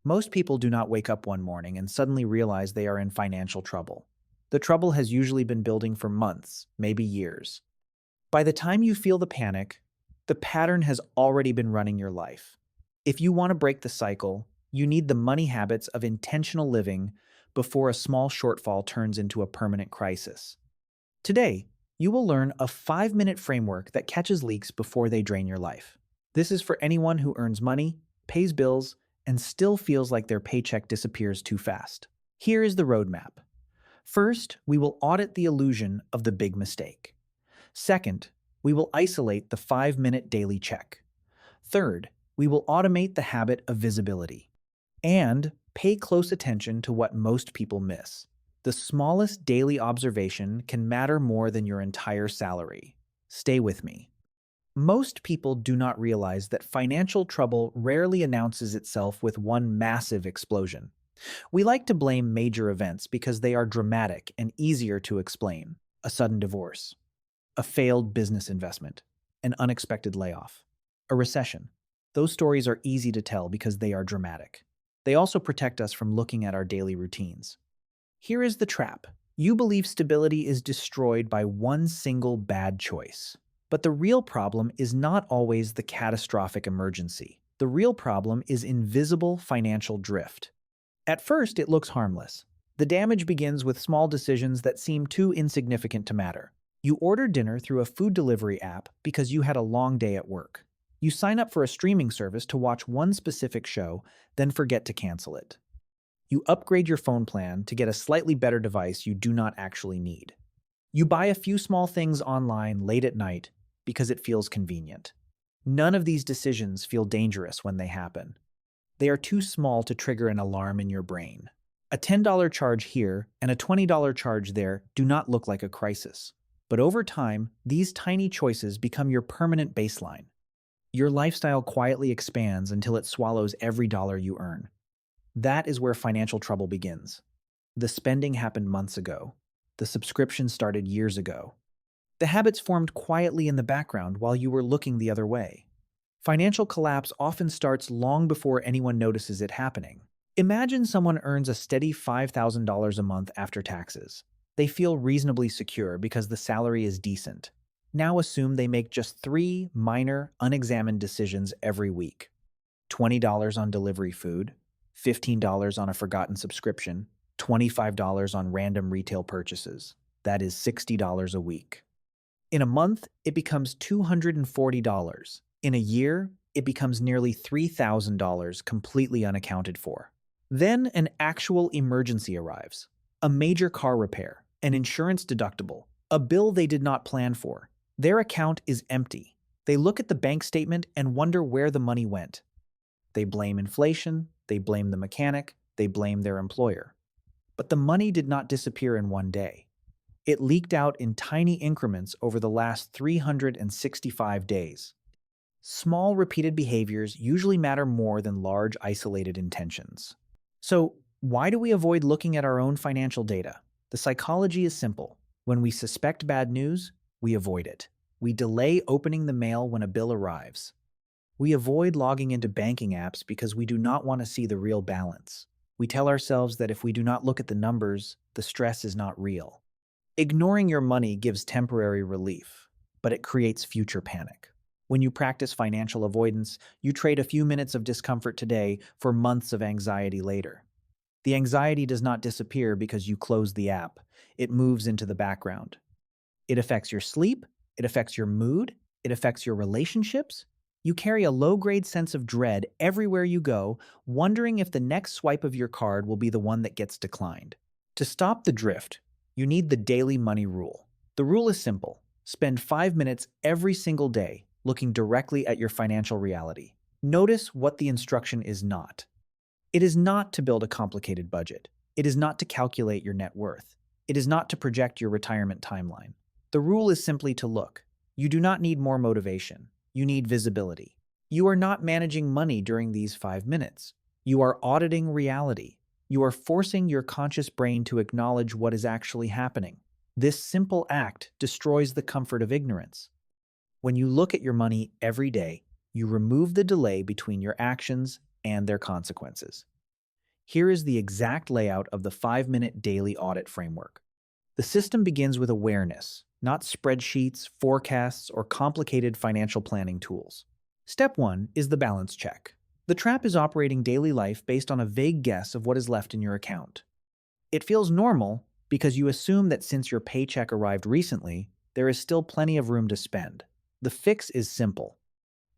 Most people do not wake up one morning and suddenly realize they are in financial trouble. The trouble has usually been building for months, maybe years. By the time you feel the panic, the pattern has already been running your life. If you want to break the cycle, you need the money habits of intentional living before a small shortfall turns into a permanent crisis. Today, you will learn a 5-minute framework that catches leaks before they drain your life. This is for anyone who earns money, pays bills, and still feels like their paycheck disappears too fast. Here is the roadmap. First, we will audit the illusion of the big mistake. Second, we will isolate the 5-minute daily check. Third, we will automate the habit of visibility. And pay close attention to what most people miss. The smallest daily observation can matter more than your entire salary. Stay with me. Most people do not realize that financial trouble rarely announces itself with one massive explosion. We like to blame major events because they are dramatic and easier to explain. A sudden divorce, a failed business investment, an unexpected layoff, a recession. Those stories are easy to tell because they are dramatic. They also protect us from looking at our daily routines. Here is the trap. You believe stability is destroyed by one single bad choice. But the real problem is not always the catastrophic emergency. The real problem is invisible financial drift. At first, it looks harmless. The damage begins with small decisions that seem too insignificant to matter. You order dinner through a food delivery app because you had a long day at work. You sign up for a streaming service to watch one specific show, then forget to cancel it. You upgrade your phone plan to get a slightly better device you do not actually need. You buy a few small things online late at night because it feels convenient. None of these decisions feel dangerous when they happen. They are too small to trigger an alarm in your brain. A $10 charge here and a $20 charge there do not look like a crisis. But over time, these tiny choices become your permanent baseline. Your lifestyle quietly expands until it swallows every dollar you earn. That is where financial trouble begins. The spending happened months ago. The subscription started years ago. The habits formed quietly in the background while you were looking the other way. Financial collapse often starts long before anyone notices it happening. Imagine someone earns a steady $5,000 a month after taxes. They feel reasonably secure because the salary is decent. Now assume they make just 3 minor, unexamined decisions every week. $20 on delivery food, $15 on a forgotten subscription, $25 on random retail purchases. That is $60 a week. In a month, it becomes $240. In a year, it becomes nearly $3,000 completely unaccounted for. Then an actual emergency arrives. A major car repair, an insurance deductible, a bill they did not plan for. Their account is empty. They look at the bank statement and wonder where the money went. They blame inflation, they blame the mechanic, they blame their employer. But the money did not disappear in one day. It leaked out in tiny increments over the last 365 days. Small repeated behaviors usually matter more than large isolated intentions. So, why do we avoid looking at our own financial data? The psychology is simple. When we suspect bad news, we avoid it. We delay opening the mail when a bill arrives. We avoid logging into banking apps because we do not want to see the real balance. We tell ourselves that if we do not look at the numbers, the stress is not real. Ignoring your money gives temporary relief, but it creates future panic. When you practice financial avoidance, you trade a few minutes of discomfort today for months of anxiety later. The anxiety does not disappear because you close the app. It moves into the background. It affects your sleep, it affects your mood, it affects your relationships. You carry a low-grade sense of dread everywhere you go, wondering if the next swipe of your card will be the one that gets declined. To stop the drift, you need the daily money rule. The rule is simple. Spend 5 minutes every single day looking directly at your financial reality. Notice what the instruction is not. It is not to build a complicated budget. It is not to calculate your net worth. It is not to project your retirement timeline. The rule is simply to look. You do not need more motivation. You need visibility. You are not managing money during these 5 minutes. You are auditing reality. You are forcing your conscious brain to acknowledge what is actually happening. This simple act destroys the comfort of ignorance. When you look at your money every day, you remove the delay between your actions and their consequences. Here is the exact layout of the 5-minute daily audit framework. The system begins with awareness, not spreadsheets, forecasts, or complicated financial planning tools. Step 1 is the balance check. The trap is operating daily life based on a vague guess of what is left in your account. It feels normal because you assume that since your paycheck arrived recently, there is still plenty of room to spend. The fix is simple.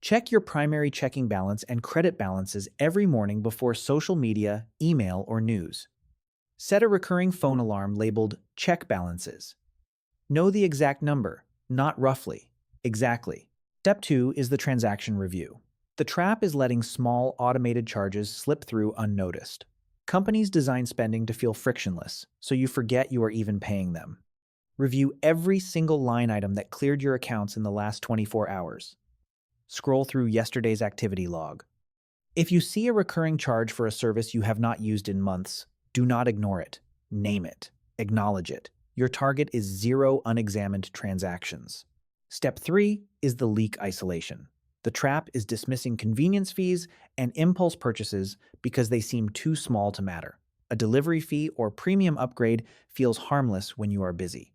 Check your primary checking balance and credit balances every morning before social media, email, or news. Set a recurring phone alarm labeled Check Balances. Know the exact number, not roughly, exactly. Step 2 is the transaction review. The trap is letting small, automated charges slip through unnoticed. Companies design spending to feel frictionless, so you forget you are even paying them. Review every single line item that cleared your accounts in the last 24 hours. Scroll through yesterday's activity log. If you see a recurring charge for a service you have not used in months, do not ignore it. Name it. Acknowledge it. Your target is 0 unexamined transactions. Step 3 is the leak isolation. The trap is dismissing convenience fees and impulse purchases because they seem too small to matter. A delivery fee or premium upgrade feels harmless when you are busy.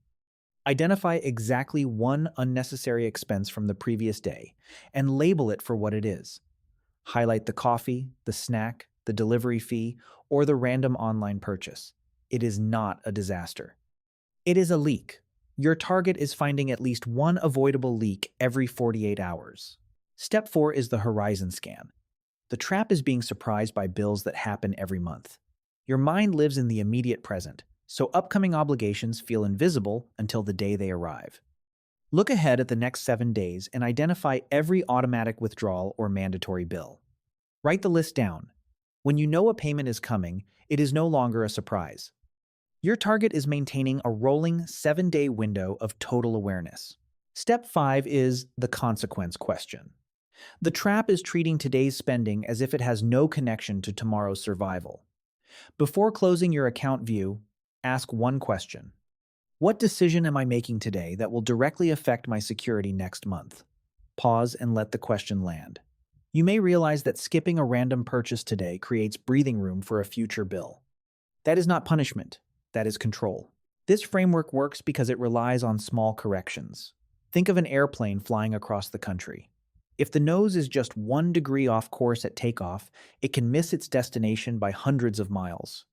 Identify exactly one unnecessary expense from the previous day and label it for what it is. Highlight the coffee, the snack, the delivery fee, or the random online purchase. It is not a disaster. It is a leak. Your target is finding at least one avoidable leak every 48 hours. Step 4 is the horizon scan. The trap is being surprised by bills that happen every month. Your mind lives in the immediate present, so upcoming obligations feel invisible until the day they arrive. Look ahead at the next 7 days and identify every automatic withdrawal or mandatory bill. Write the list down. When you know a payment is coming, it is no longer a surprise. Your target is maintaining a rolling 7-day window of total awareness. Step 5 is the consequence question. The trap is treating today's spending as if it has no connection to tomorrow's survival. Before closing your account view, ask one question. What decision am I making today that will directly affect my security next month? Pause and let the question land. You may realize that skipping a random purchase today creates breathing room for a future bill. That is not punishment, that is control. This framework works because it relies on small corrections. Think of an airplane flying across the country. If the nose is just 1 degree off course at takeoff, it can miss its destination by hundreds of miles.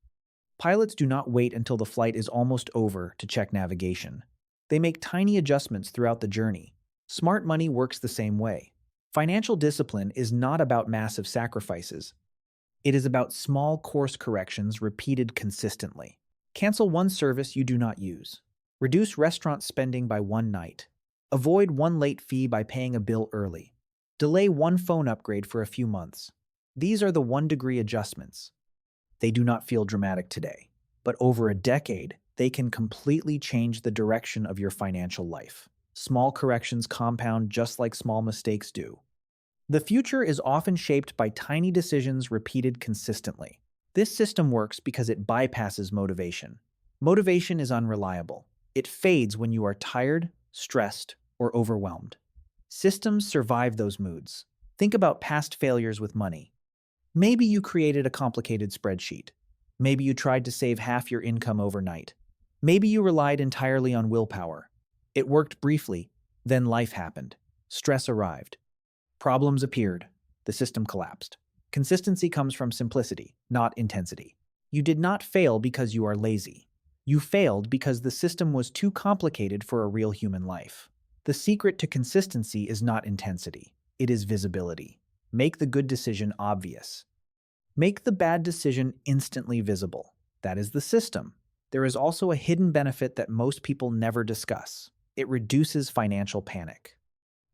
Pilots do not wait until the flight is almost over to check navigation. They make tiny adjustments throughout the journey. Smart money works the same way. Financial discipline is not about massive sacrifices. It is about small course corrections repeated consistently. Cancel one service you do not use. Reduce restaurant spending by one night. Avoid one late fee by paying a bill early. Delay one phone upgrade for a few months. These are the 1-degree adjustments. They do not feel dramatic today, but over a decade, they can completely change the direction of your financial life. Small corrections compound just like small mistakes do. The future is often shaped by tiny decisions repeated consistently. This system works because it bypasses motivation. Motivation is unreliable. It fades when you are tired, stressed, or overwhelmed. Systems survive those moods. Think about past failures with money. Maybe you created a complicated spreadsheet. Maybe you tried to save half your income overnight. Maybe you relied entirely on willpower. It worked briefly, then life happened. Stress arrived. Problems appeared. The system collapsed. Consistency comes from simplicity, not intensity. You did not fail because you are lazy. You failed because the system was too complicated for a real human life. The secret to consistency is not intensity. It is visibility. Make the good decision obvious. Make the bad decision instantly visible. That is the system. There is also a hidden benefit that most people never discuss. It reduces financial panic.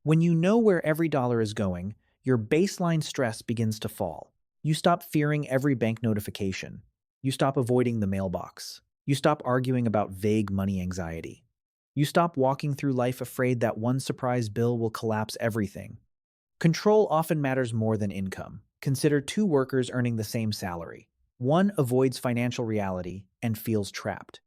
When you know where every dollar is going, your baseline stress begins to fall. You stop fearing every bank notification. You stop avoiding the mailbox. You stop arguing about vague money anxiety. You stop walking through life afraid that one surprise bill will collapse everything. Control often matters more than income. Consider 2 workers earning the same salary. One avoids financial reality and feels trapped.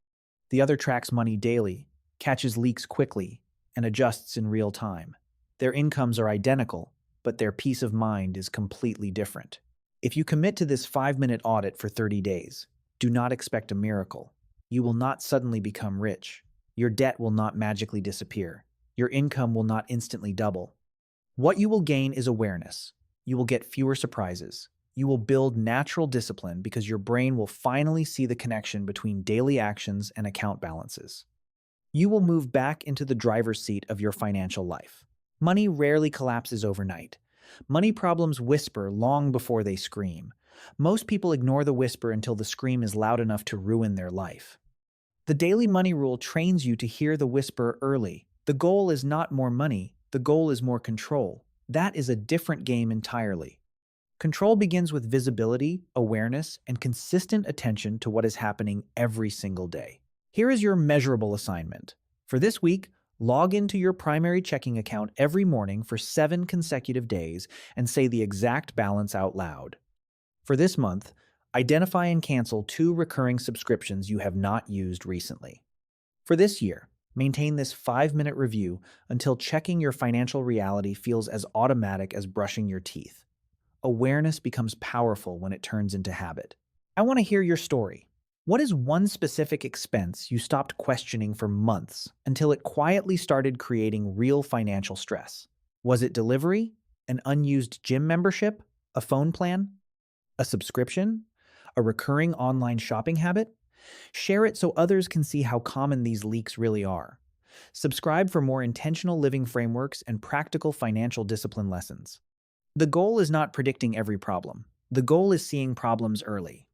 The other tracks money daily, catches leaks quickly, and adjusts in real time. Their incomes are identical, but their peace of mind is completely different. If you commit to this 5-minute audit for 30 days, do not expect a miracle. You will not suddenly become rich. Your debt will not magically disappear. Your income will not instantly double. What you will gain is awareness. You will get fewer surprises. You will build natural discipline because your brain will finally see the connection between daily actions and account balances. You will move back into the driver's seat of your financial life. Money rarely collapses overnight. Money problems whisper long before they scream. Most people ignore the whisper until the scream is loud enough to ruin their life. The daily money rule trains you to hear the whisper early. The goal is not more money, the goal is more control. That is a different game entirely. Control begins with visibility, awareness, and consistent attention to what is happening every single day. Here is your measurable assignment. For this week, log into your primary checking account every morning for 7 consecutive days and say the exact balance out loud. For this month, identify and cancel 2 recurring subscriptions you have not used recently. For this year, maintain this 5-minute review until checking your financial reality feels as automatic as brushing your teeth. Awareness becomes powerful when it turns into habit. I want to hear your story. What is one specific expense you stopped questioning for months until it quietly started creating real financial stress? Was it delivery? An unused gym membership? A phone plan? A subscription? A recurring online shopping habit? Share it so others can see how common these leaks really are. Subscribe for more intentional living frameworks and practical financial discipline lessons. The goal is not predicting every problem. The goal is seeing problems early.